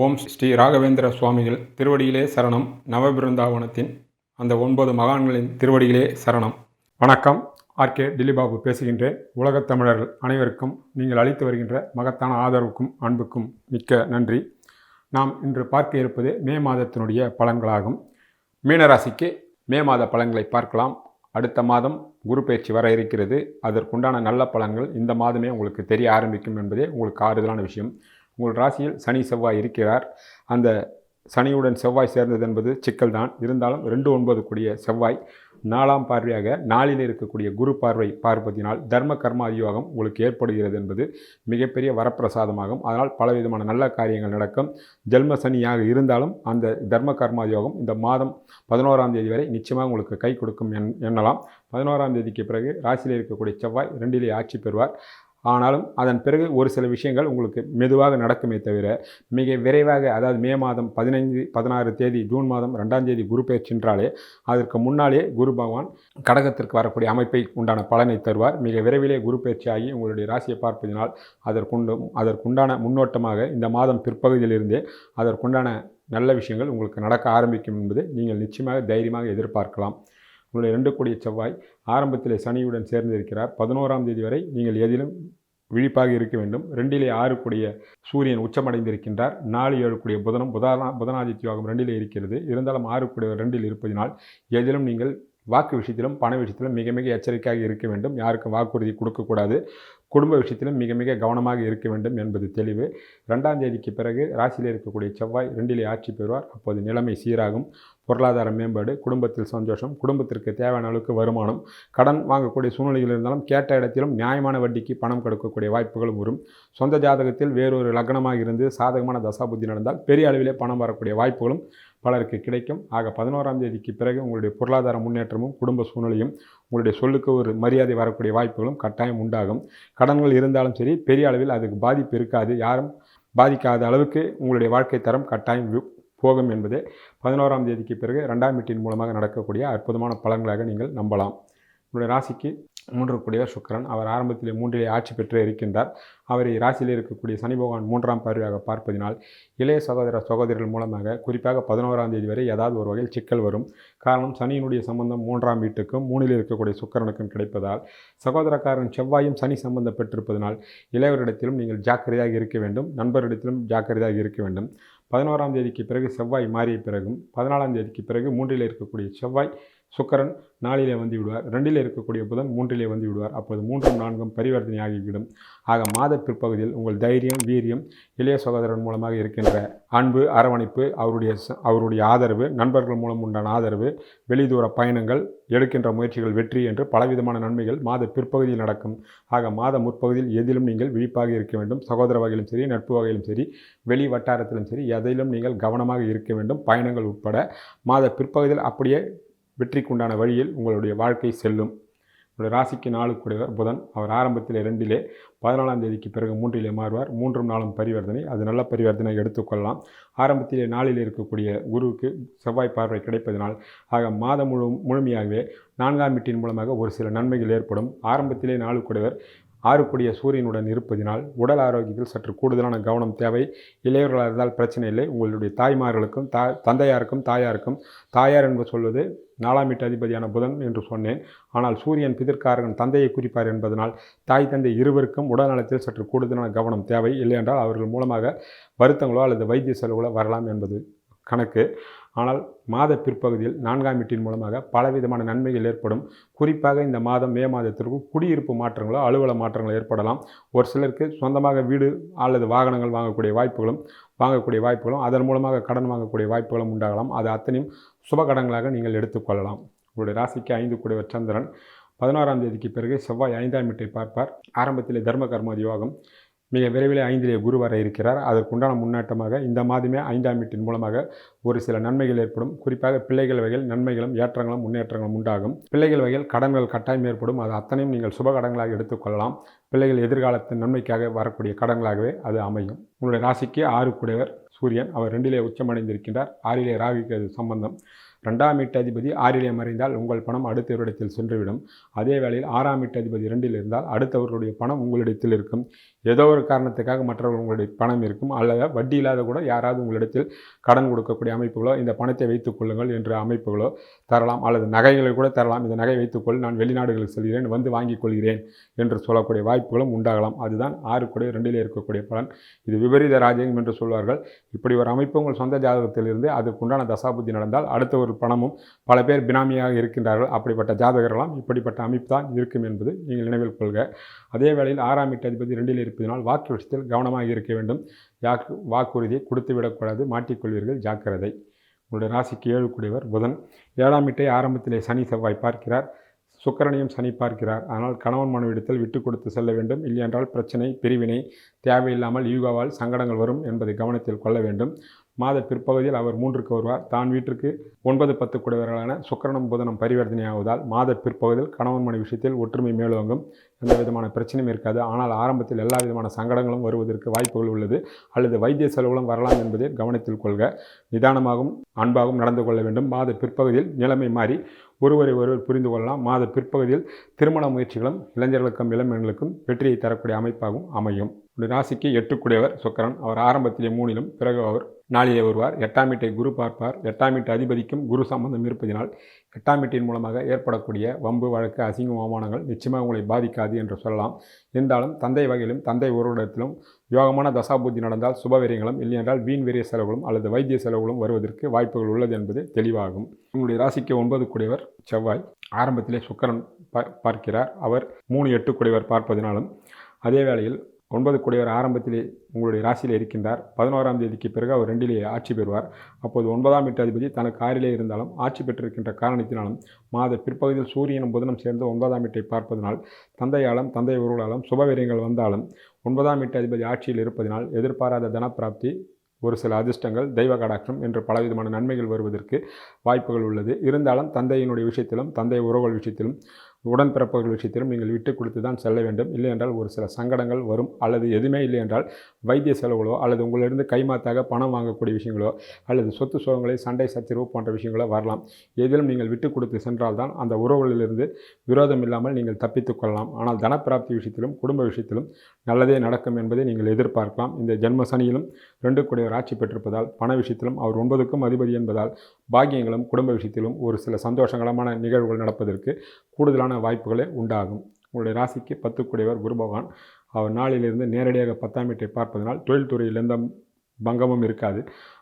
ஓம் ஸ்ரீ ராகவேந்திர சுவாமிகள் திருவடியிலே சரணம். நவபிருந்தாவனத்தின் அந்த 9 மகான்களின் திருவடியிலே சரணம். வணக்கம். ஆர்கே டில்லிபாபு பேசுகின்றேன். உலகத் தமிழர்கள் அனைவருக்கும் நீங்கள் அளித்து வருகின்ற மகத்தான ஆதரவுக்கும் அன்புக்கும் மிக்க நன்றி. நாம் இன்று பார்க்க இருப்பது மே மாதத்தினுடைய பலன்களாகும். மீனராசிக்கு மே மாத பலன்களை பார்க்கலாம். அடுத்த மாதம் குரு பயிற்சி வர இருக்கிறது. அதற்குண்டான நல்ல பலன்கள் இந்த மாதமே உங்களுக்கு தெரிய ஆரம்பிக்கும் என்பதே உங்களுக்கு ஆறுதலான விஷயம். உங்கள் ராசியில் சனி செவ்வாய் இருக்கிறார். அந்த சனியுடன் செவ்வாய் சேர்ந்தது என்பது சிக்கல் தான். இருந்தாலும் 2-9 கூடிய செவ்வாய் 4ஆம் பார்வையாக 4இல் இருக்கக்கூடிய குரு பார்வை பார்ப்பதினால் தர்ம கர்ம அதியோகம் உங்களுக்கு ஏற்படுகிறது என்பது மிகப்பெரிய வரப்பிரசாதமாகும். அதனால் பலவிதமான நல்ல காரியங்கள் நடக்கும். ஜென்ம சனியாக இருந்தாலும் அந்த தர்ம கர்ம அதியோகம் இந்த மாதம் 11ஆம் தேதி வரை நிச்சயமாக உங்களுக்கு கை கொடுக்கும் எண்ணலாம். 11ஆம் தேதிக்கு பிறகு ராசியில் இருக்கக்கூடிய செவ்வாய் 2இலே ஆட்சி பெறுவார். ஆனாலும் அதன் பிறகு ஒரு சில விஷயங்கள் உங்களுக்கு மெதுவாக நடக்குமே தவிர மிக விரைவாக, அதாவது மே மாதம் 15-16 தேதி ஜூன் மாதம் 2ஆம் தேதி குரு பயிற்சி என்றாலே அதற்கு முன்னாலே குரு பகவான் கடகத்திற்கு வரக்கூடிய அமைப்பை உண்டான பலனை தருவார். மிக விரைவிலே குரு பயிற்சி ஆகி உங்களுடைய ராசியை பார்ப்பதினால் அதற்குண்டான முன்னோட்டமாக இந்த மாதம் பிற்பகுதியிலிருந்தே அதற்குண்டான நல்ல விஷயங்கள் உங்களுக்கு நடக்க ஆரம்பிக்கும் என்பது நீங்கள் நிச்சயமாக தைரியமாக எதிர்பார்க்கலாம். உங்களுடைய 2 கூடிய செவ்வாய் ஆரம்பத்தில் சனியுடன் சேர்ந்திருக்கிறார். 11ஆம் தேதி வரை நீங்கள் எதிலும் விழிப்பாக இருக்க வேண்டும். 2இலே 6 கூடிய சூரியன் உச்சமடைந்திருக்கின்றார். 4-7 கூடிய புதனாதித்ய யோகம் 2இலே இருக்கிறது. இருந்தாலும் 6 கூடிய 2இல் இருப்பதினால் எதிலும் நீங்கள் வாக்கு விஷயத்திலும் பண விஷயத்திலும் மிக மிக எச்சரிக்கையாக இருக்க வேண்டும். யாருக்கும் வாக்குறுதி கொடுக்கக்கூடாது. குடும்ப விஷயத்திலும் மிக மிக கவனமாக இருக்க வேண்டும் என்பது தெளிவு. 2ஆம் தேதிக்கு பிறகு ராசியில் இருக்கக்கூடிய செவ்வாய் 2இலே ஆட்சி பெறுவார். அப்போது நிலைமை சீராகும். பொருளாதார மேம்பாடு, குடும்பத்தில் சந்தோஷம், குடும்பத்திற்கு தேவையான அளவுக்கு வருமானம், கடன் வாங்கக்கூடிய சூழ்நிலைகள் இருந்தாலும் கேட்ட இடத்திலும் நியாயமான வட்டிக்கு பணம் கொடுக்கக்கூடிய வாய்ப்புகளும் வரும். சொந்த ஜாதகத்தில் வேறொரு லக்னமாக இருந்து சாதகமான தசாபுத்தி நடந்தால் பெரிய அளவிலே பணம் வரக்கூடிய வாய்ப்புகளும் பலருக்கு கிடைக்கும். ஆக 11ஆம் தேதிக்கு பிறகு உங்களுடைய பொருளாதார முன்னேற்றமும் குடும்ப சூழ்நிலையும் உங்களுடைய சொல்லுக்கு ஒரு மரியாதை வரக்கூடிய வாய்ப்புகளும் கட்டாயம் உண்டாகும். கடன்கள் இருந்தாலும் சரி, பெரிய அளவில் அதுக்கு பாதிப்பு இருக்காது. யாரும் பாதிக்காத அளவுக்கு உங்களுடைய வாழ்க்கை தரம் கட்டாயம் போகும் என்பதே 11ஆம் தேதிக்கு பிறகு 2ஆம் வீட்டின் மூலமாக நடக்கக்கூடிய அற்புதமான பலன்களாக நீங்கள் நம்பலாம். உங்களுடைய ராசிக்கு 3 கூடியவர் சுக்கிரன். அவர் ஆரம்பத்திலே 3இலே ஆட்சி பெற்று இருக்கின்றார். அவரை ராசியில் இருக்கக்கூடிய சனி பகவான் 3ஆம் பார்வையாக பார்ப்பதினால் இளைய சகோதரர்கள் மூலமாக குறிப்பாக 11ஆம் தேதி வரை ஏதாவது ஒரு வகையில் சிக்கல் வரும். காரணம், சனியினுடைய சம்பந்தம் 3ஆம் வீட்டுக்கும் 3இல் இருக்கக்கூடிய சுக்கிரனுக்கும் கிடைப்பதால் சகோதரக்காரன் செவ்வாயும் சனி சம்பந்தம் பெற்றிருப்பதனால் இளையவரிடத்திலும் நீங்கள் ஜாக்கிரதையாக இருக்க வேண்டும். நண்பரிடத்திலும் ஜாக்கிரதையாக இருக்க வேண்டும். 11ஆம் தேதிக்கு பிறகு செவ்வாய் மாறிய பிறகும் 14ஆம் தேதிக்கு பிறகு 3இல் இருக்கக்கூடிய செவ்வாய் சுக்கிரன் 4இலே வந்து விடுவார். 2இல் இருக்கக்கூடிய புதன் 3இலே வந்து விடுவார். அப்போது 3ம் 4ம் பரிவர்த்தனை ஆகிவிடும். ஆக மாத பிற்பகுதியில் உங்கள் தைரியம், வீரியம், இளைய சகோதரன் மூலமாக இருக்கின்ற அன்பு, அரவணைப்பு, அவருடைய ஆதரவு, நண்பர்கள் மூலம் உண்டான ஆதரவு, வெளிதூர பயணங்கள், எடுக்கின்ற முயற்சிகள் வெற்றி என்று பலவிதமான நன்மைகள் மாத பிற்பகுதியில் நடக்கும். ஆக மாத முற்பகுதியில் எதிலும் நீங்கள் விழிப்பாக இருக்க வேண்டும். சகோதர வகையிலும் சரி, நட்பு வகையிலும் சரி, வெளி வட்டாரத்திலும் சரி, எதிலும் நீங்கள் கவனமாக இருக்க வேண்டும். பயணங்கள் உட்பட மாத பிற்பகுதியில் அப்படியே வெற்றிக்குண்டான வழியில் உங்களுடைய வாழ்க்கை செல்லும். உங்களுடைய ராசிக்கு 4 கூடியவர் புதன். அவர் ஆரம்பத்தில் 2இலே 14ஆம் தேதிக்கு பிறகு 3இலே மாறுவார். 3ம் 4ம் பரிவர்த்தனை. அது நல்ல பரிவர்த்தனை எடுத்துக்கொள்ளலாம். ஆரம்பத்திலே 4இல் இருக்கக்கூடிய குருவுக்கு செவ்வாய் பார்வை கிடைப்பதனால் ஆக மாதம் முழுமையாகவே 4ஆம் வீட்டின் மூலமாக ஒரு சில நன்மைகள் ஏற்படும். ஆரம்பத்திலே 4 கூடியவர் 6 கூடிய சூரியனுடன் இருப்பதினால் உடல் ஆரோக்கியத்தில் சற்று கூடுதலான கவனம் தேவை. இளையவர்களாக இருந்தால் பிரச்சனை இல்லை. உங்களுடைய தாய்மார்களுக்கும் தந்தையாருக்கும் தாயாருக்கும், தாயார் என்று சொல்வது 4ஆம் வீட்டு அதிபதியான புதன் என்று சொன்னேன். ஆனால் சூரியன் பிதற்காரகன் தந்தையை குறிப்பார் என்பதனால் தாய் தந்தை இருவருக்கும் உடல் நலத்தில் சற்று கூடுதலான கவனம் தேவை. இல்லையென்றால் அவர்கள் மூலமாக வருத்தங்களோ அல்லது வைத்திய செலவுகளோ வரலாம் என்பது கணக்கு. ஆனால் மாத பிற்பகுதியில் 4ஆம் வீட்டின் மூலமாக பலவிதமான நன்மைகள் ஏற்படும். குறிப்பாக இந்த மாதம் மே மாதத்திற்கு குடியிருப்பு மாற்றங்களோ அலுவல மாற்றங்களோ ஏற்படலாம். ஒரு சிலருக்கு சொந்தமாக வீடு அல்லது வாகனங்கள் வாங்கக்கூடிய வாய்ப்புகளும் அதன் மூலமாக கடன் வாங்கக்கூடிய வாய்ப்புகளும் உண்டாகலாம். அது அத்தனையும் சுப கடன்களாக நீங்கள் எடுத்துக்கொள்ளலாம். உங்களுடைய ராசிக்கு 5 கூடியவர் சந்திரன். 16ஆம் தேதிக்கு பிறகு செவ்வாய் 5ஆம் வீட்டை பார்ப்பார். ஆரம்பத்திலே தர்ம கர்ம யோகம், மிக விரைவிலே 5இலே குரு வர இருக்கிறார். அதற்குண்டான முன்னேற்றமாக இந்த மாதமே 5ஆம் வீட்டின் மூலமாக ஒரு சில நன்மைகள் ஏற்படும். குறிப்பாக பிள்ளைகள் வகையில் நன்மைகளும் ஏற்றங்களும் முன்னேற்றங்களும் உண்டாகும். பிள்ளைகள் வகையில் கடன்கள் கட்டாயம் ஏற்படும். அது அத்தனையும் நீங்கள் சுப கடன்களாக எடுத்துக்கொள்ளலாம். பிள்ளைகள் எதிர்காலத்தின் நன்மைக்காக வரக்கூடிய கடன்களாகவே அது அமையும். உங்களுடைய ராசிக்கு 6 கூடியவர் சூரியன். அவர் 2இலே உச்சமடைந்திருக்கின்றார். 6இலே ராகுக்கு அது சம்பந்தம். 2ஆம் வீட்டு அதிபதி 6லே மறைந்தால் உங்கள் பணம் அடுத்த வருடத்தில் சென்றுவிடும். அதே வேளையில் 6ஆம் வீட்டு அதிபதி 2ல் இருந்தால் அடுத்தவர்களுடைய பணம் உங்களிடத்தில் இருக்கும். ஏதோ ஒரு காரணத்துக்காக மற்றவர்கள் உங்களுடைய பணம் இருக்கும், அல்லது வட்டி இல்லாத கூட யாராவது உங்களிடத்தில் கடன் கொடுக்கக்கூடிய அமைப்புகளோ, இந்த பணத்தை வைத்துக் கொள்ளுங்கள் என்ற அமைப்புகளோ தரலாம், அல்லது நகைகளை கூட தரலாம். இந்த நகை வைத்துக்கொள், நான் வெளிநாடுகளுக்கு செல்கிறேன், வந்து வாங்கிக் கொள்கிறேன் என்று சொல்லக்கூடிய வாய்ப்புகளும் உண்டாகலாம். அதுதான் 6 கூட 2லே இருக்கக்கூடிய பலன். இது விபரீத ராஜ்யம் என்று சொல்வார்கள். இப்படி ஒரு அமைப்பு உங்கள் சொந்த ஜாதகத்திலிருந்து அதுக்குண்டான தசாபுத்தி நடந்தால் அடுத்த ஒரு பணமும் பல பேர் பினாமியாக இருக்கின்றார்கள். அப்படிப்பட்ட ஜாதகரெல்லாம் இப்படிப்பட்ட அமைப்பு தான் இருக்கும் என்பது நீங்கள் நினைவில் கொள்க. அதே வேளையில் 6ஆம் வீட்டு அதிபதி 2ல் இருப்பதனால் வாக்கு விஷயத்தில் கவனமாக இருக்க வேண்டும். வாக்குறுதியை கொடுத்துவிடக்கூடாது, மாட்டிக்கொள்வீர்கள், ஜாக்கிரதை. உங்களுடைய ராசிக்கு 7 கூடியவர் புதன். 7ஆம் வீட்டை ஆரம்பத்திலே சனி செவ்வாய் பார்க்கிறார், சுக்கிரனையும் சனி பார்க்கிறார். அதனால் கணவன் மனைவிடத்தில் விட்டு கொடுத்து செல்ல வேண்டும். இல்லையென்றால் பிரச்சனை, பிரிவினை, தேவையில்லாமல் யூகாவால் சங்கடங்கள் வரும் என்பதை கவனத்தில் கொள்ள வேண்டும். மாத பிற்பகுதியில் அவர் 3க்கு வருவார். தான் வீட்டிற்கு 9, 10 கூடியவர்களான சுக்கிரனும் புதனும் பரிவர்த்தனையாவதால் மாத பிற்பகுதியில் கணவன் மனைவி விஷயத்தில் ஒற்றுமை மேலோங்கும், எந்த விதமான பிரச்சனையும் இருக்காது. ஆனால் ஆரம்பத்தில் எல்லா விதமான சங்கடங்களும் வருவதற்கு வாய்ப்புகள் உள்ளது, அல்லது வைத்திய செலவுகளும் வரலாம் என்பதை கவனத்தில் கொள்க. நிதானமாகவும் அன்பாகவும் நடந்து கொள்ள வேண்டும். மாத பிற்பகுதியில் நிலைமை மாறி ஒருவரை ஒருவர் புரிந்து கொள்ளலாம். மாத பிற்பகுதியில் திருமண முயற்சிகளும் இளைஞர்களுக்கும் இளம்பெண்களுக்கும் வெற்றியை தரக்கூடிய அமைப்பாகவும் அமையும். ராசிக்கு 8 கூடியவர் சுக்கிரன். அவர் ஆரம்பத்திலே 3லும் பிறகு அவர் 4லே வருவார். 8ஆம் வீட்டை குரு பார்ப்பார். 8ஆம் வீட்டு அதிபதிக்கும் குரு சம்பந்தம் இருப்பதினால் 8ஆம் வீட்டின் மூலமாக ஏற்படக்கூடிய வம்பு வழக்கு, அசிங்கம், அவமானங்கள் நிச்சயமாக உங்களை பாதிக்காது என்று சொல்லலாம். இருந்தாலும் தந்தை வகையிலும் தந்தை ஒருவரிடத்திலும் யோகமான தசாபுத்தி நடந்தால் சுபவிரயங்களும், இல்லையென்றால் வீண் விரிய செலவுகளும் அல்லது வைத்திய செலவுகளும் வருவதற்கு வாய்ப்புகள் உள்ளது என்பது தெளிவாகும். உங்களுடைய ராசிக்கு 9 கூடியவர் செவ்வாய். ஆரம்பத்திலே சுக்கிரன் பார்க்கிறார். அவர் 3, 8 கூடியவர் பார்ப்பதினாலும், அதே வேளையில் 9 கூடியவர் ஆரம்பத்திலே உங்களுடைய ராசியில் இருக்கின்றார். 11ஆம் தேதிக்கு பிறகு அவர் 2லே ஆட்சி பெறுவார். அப்போது 9ஆம் வீட்டு அதிபதி தனக்கு 6லே இருந்தாலும் ஆட்சி பெற்றிருக்கின்ற காரணத்தினாலும் மாத பிற்பகுதியில் சூரியனும் புதனும் சேர்ந்து 9ஆம் வீட்டை பார்ப்பதனால் தந்தையாலும் தந்தை உறவுகளாலும் சுபவிரயங்கள் வந்தாலும் 9ஆம் வீட்டு அதிபதி ஆட்சியில் இருப்பதனால் எதிர்பாராத தனப்பிராப்தி, ஒரு சில அதிர்ஷ்டங்கள், தெய்வ கடாட்சம் என்று பலவிதமான நன்மைகள் வருவதற்கு வாய்ப்புகள் உள்ளது. இருந்தாலும் தந்தையினுடைய விஷயத்திலும் தந்தை உறவுகள் விஷயத்திலும் உடன்பிறப்புகள் விஷயத்திலும் நீங்கள் விட்டு கொடுத்து தான் செல்ல வேண்டும். இல்லை என்றால் ஒரு சில சங்கடங்கள் வரும், அல்லது எதுவுமே இல்லை என்றால் வைத்திய செலவுகளோ அல்லது உங்களிடம் கைமாத்தாக பணம் வாங்கக்கூடிய விஷயங்களோ அல்லது சொத்து சுகங்களை, சண்டை சச்சரவு போன்ற விஷயங்களோ வரலாம். எதிலும் நீங்கள் விட்டு கொடுத்து சென்றால்தான் அந்த உறவுகளிலிருந்து விரோதம் இல்லாமல் நீங்கள் தப்பித்துக் கொள்ளலாம். ஆனால் தனப்பிராப்தி விஷயத்திலும் குடும்ப விஷயத்திலும் நல்லதே நடக்கும் என்பதை நீங்கள் எதிர்பார்க்கலாம். இந்த ஜென்ம சனியிலும் 2 கூடியவர் ஆட்சி பெற்றிருப்பதால் பண விஷயத்திலும் அவர் 9க்கும் அதிபதி என்பதால் பாக்கியங்களும் குடும்ப விஷயத்திலும் ஒரு சில சந்தோஷகரமான நிகழ்வுகள் நடப்பதற்கு கூடுதலான வாய்ப்புகளே உண்டாகும். உங்களுடைய ராசிக்கு 10 கூடியவர் குரு பகவான். அவர் 4லிருந்து நேரடியாக 10ஆம் வீட்டை பார்ப்பதனால் தொழில்துறையில் எந்த பங்கமும் இருக்காது.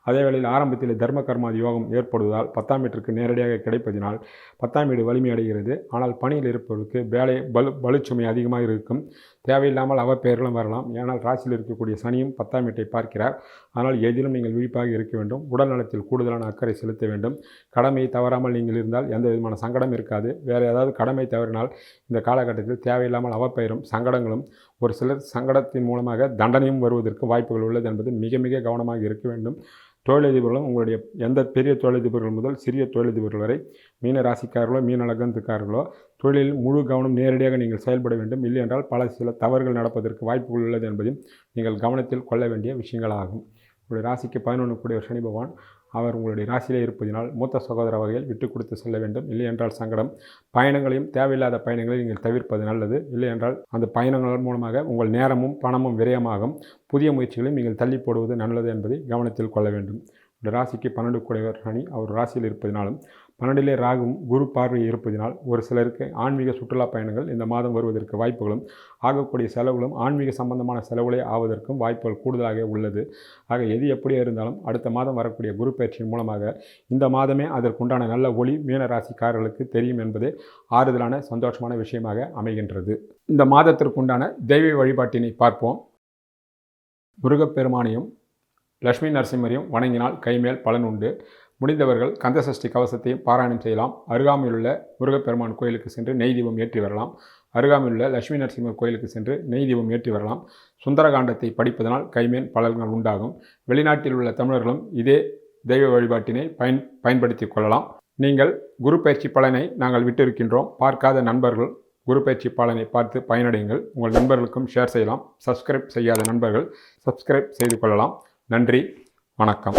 அதே வேளையில் ஆரம்பத்தில் தர்ம கர்மாதி யோகம் ஏற்படுவதால் 10ஆம் வீட்டிற்கு நேரடியாக கிடைப்பதினால் 10ஆம் வீடு வலிமை அடைகிறது. ஆனால் பணியில் இருப்பவர்களுக்கு வேலை பலுச்சுமை அதிகமாக இருக்கும். தேவையில்லாமல் அவப்பெயர்களும் வரலாம். ஏனால் ராசியில் இருக்கக்கூடிய சனியும் 10ஆம் வீட்டை பார்க்கிறார். ஆனால் எதிலும் நீங்கள் விழிப்பாக இருக்க வேண்டும். உடல் நலத்தில் கூடுதலான அக்கறை செலுத்த வேண்டும். கடமையை தவறாமல் நீங்கள் இருந்தால் எந்த விதமான சங்கடம் இருக்காது. வேறு ஏதாவது கடமை தவறினால் இந்த காலகட்டத்தில் தேவையில்லாமல் அவப்பெயரும் சங்கடங்களும், ஒரு சிலர் சங்கடத்தின் மூலமாக தண்டனையும் வருவதற்கு வாய்ப்புகள் உள்ளது என்பது மிக மிக கவனமாக இருக்க வேண்டும். தொழிலதிபர்களும் உங்களுடைய எந்த பெரிய தொழிலதிபர்கள் முதல் சிறிய தொழிலதிபர்கள் வரை, மீன ராசிக்காரர்களோ மீன லக்னத்துக்காரர்களோ தொழிலில் முழு கவனம் நேரடியாக நீங்கள் செயல்பட வேண்டும். இல்லை என்றால் பல சில தவறுகள் நடப்பதற்கு வாய்ப்புகள் உள்ளது என்பதையும் நீங்கள் கவனத்தில் கொள்ள வேண்டிய விஷயங்களாகும். உங்களுடைய ராசிக்கு 11 கூடிய சனி பகவான். அவர் உங்களுடைய ராசியிலே இருப்பதினால் மூத்த சகோதர வகையில் விட்டு கொடுத்து செல்ல வேண்டும். இல்லை என்றால் சங்கடம். பயணங்களையும் தேவையில்லாத பயணங்களை நீங்கள் தவிர்ப்பது நல்லது. இல்லை என்றால் அந்த பயணங்கள் மூலமாக உங்கள் நேரமும் பணமும் விரயமாகும். புதிய முயற்சிகளையும் நீங்கள் தள்ளி போடுவது நல்லது என்பதை கவனத்தில் கொள்ள வேண்டும். ராசிக்கு 12 கூடியவர் சனி. அவர் ராசியில் இருப்பதினாலும் 12லே ராகும் குரு பார்வை இருப்பதினால் ஒரு சிலருக்கு ஆன்மீக சுற்றுலா பயணங்கள் இந்த மாதம் வருவதற்கு வாய்ப்புகளும், ஆகக்கூடிய செலவுகளும் ஆன்மீக சம்பந்தமான செலவுகளே ஆவதற்கும் வாய்ப்புகள் கூடுதலாக உள்ளது. ஆக எது எப்படியே இருந்தாலும் அடுத்த மாதம் வரக்கூடிய குரு பயிற்சியின் மூலமாக இந்த மாதமே அதற்குண்டான நல்ல ஒளி மீன ராசிக்காரர்களுக்கு தெரியும் என்பதே ஆறுதலான சந்தோஷமான விஷயமாக அமைகின்றது. இந்த மாதத்திற்குண்டான தெய்வ வழிபாட்டினை பார்ப்போம். முருகப்பெருமானையும் லட்சுமி நரசிம்மரையும் வணங்கினால் கைமேல் பலன் உண்டு. முடிந்தவர்கள் கந்தசஷ்டி கவசத்தையும் பாராயணம் செய்யலாம். அருகாமையிலுள்ள முருகப்பெருமான் கோயிலுக்கு சென்று நெய் தீபம் ஏற்றி வரலாம். அருகாமையிலுள்ள லட்சுமி நரசிம்மர் கோயிலுக்கு சென்று நெய் தீபம் ஏற்றி வரலாம். சுந்தரகாண்டத்தை படிப்பதனால் கைமேல் பலன்கள் உண்டாகும். வெளிநாட்டில் உள்ள தமிழர்களும் இதே தெய்வ வழிபாட்டினை பயன்படுத்தி கொள்ளலாம். நீங்கள் குரு பயிற்சி பலனை நாங்கள் விட்டிருக்கின்றோம். பார்க்காத நண்பர்கள் குரு பயிற்சி பலனை பார்த்து பயனடையுங்கள். உங்கள் நண்பர்களுக்கும் ஷேர் செய்யலாம். சப்ஸ்கிரைப் செய்யாத நண்பர்கள் சப்ஸ்கிரைப் செய்து கொள்ளலாம். நன்றி, வணக்கம்.